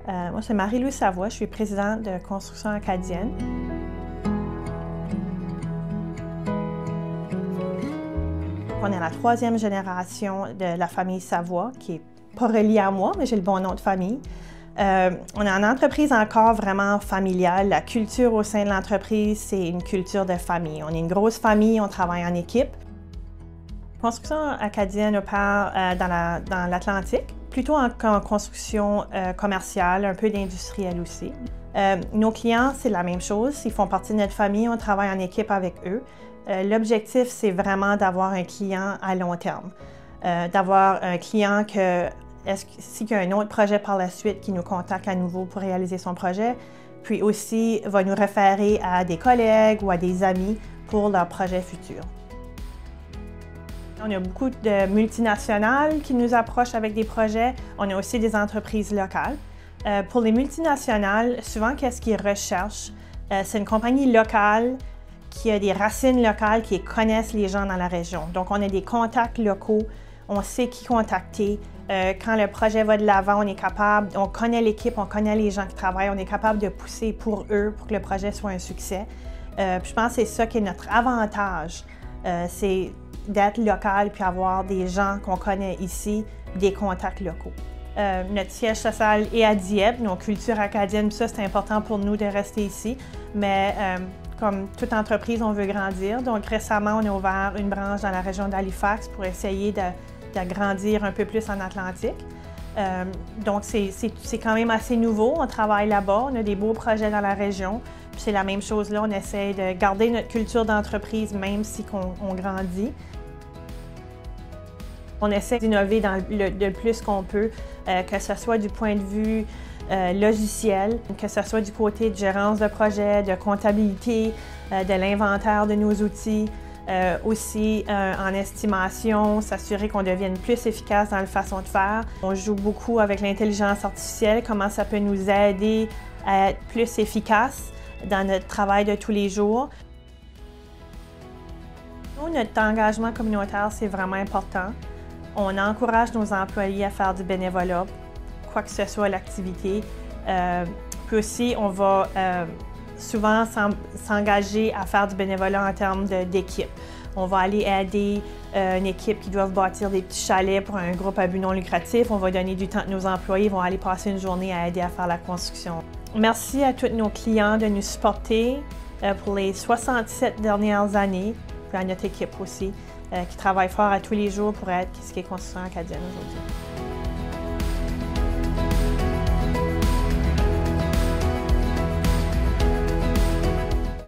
Moi, c'est Marie-Louise Savoie, je suis présidente de Construction Acadienne. On est la 3e génération de la famille Savoie, qui n'est pas reliée à moi, mais j'ai le bon nom de famille. On est une entreprise encore vraiment familiale. La culture au sein de l'entreprise, c'est une culture de famille. On est une grosse famille, on travaille en équipe. Construction Acadienne opère dans l'Atlantique, plutôt en construction commerciale, un peu d'industriel aussi. Nos clients, c'est la même chose. Ils font partie de notre famille, on travaille en équipe avec eux. L'objectif, c'est vraiment d'avoir un client à long terme. D'avoir un client que, s'il y a un autre projet par la suite, qui nous contacte à nouveau pour réaliser son projet, puis aussi va nous référer à des collègues ou à des amis pour leurs projets futurs. On a beaucoup de multinationales qui nous approchent avec des projets. On a aussi des entreprises locales. Pour les multinationales, souvent, qu'est-ce qu'ils recherchent? C'est une compagnie locale qui a des racines locales, qui connaissent les gens dans la région. Donc, on a des contacts locaux, on sait qui contacter. Quand le projet va de l'avant, on est capable, on connaît l'équipe, on connaît les gens qui travaillent, on est capable de pousser pour eux, pour que le projet soit un succès. Puis je pense que c'est ça qui est notre avantage, c'est d'être local puis avoir des gens qu'on connaît ici, des contacts locaux. Notre siège social est à Dieppe, nos cultures acadiennes, ça c'est important pour nous de rester ici, mais comme toute entreprise, on veut grandir. Donc récemment, on a ouvert une branche dans la région d'Halifax pour essayer d'agrandir un peu plus en Atlantique. Donc c'est quand même assez nouveau, on travaille là-bas, on a des beaux projets dans la région. Puis c'est la même chose là, on essaie de garder notre culture d'entreprise même si on grandit. On essaie d'innover le plus qu'on peut, que ce soit du point de vue logiciel, que ce soit du côté de gérance de projet, de comptabilité, de l'inventaire de nos outils, aussi en estimation, s'assurer qu'on devienne plus efficace dans la façon de faire. On joue beaucoup avec l'intelligence artificielle, comment ça peut nous aider à être plus efficace dans notre travail de tous les jours. Nous, notre engagement communautaire, c'est vraiment important. On encourage nos employés à faire du bénévolat, quoi que ce soit l'activité. Puis aussi, on va souvent s'engager à faire du bénévolat en termes d'équipe. On va aller aider une équipe qui doit bâtir des petits chalets pour un groupe à but non lucratif. On va donner du temps à nos employés, ils vont aller passer une journée à aider à faire la construction. Merci à tous nos clients de nous supporter pour les 67 dernières années, puis à notre équipe aussi, qui travaille fort à tous les jours pour être ce qu'est Construction Acadienne aujourd'hui.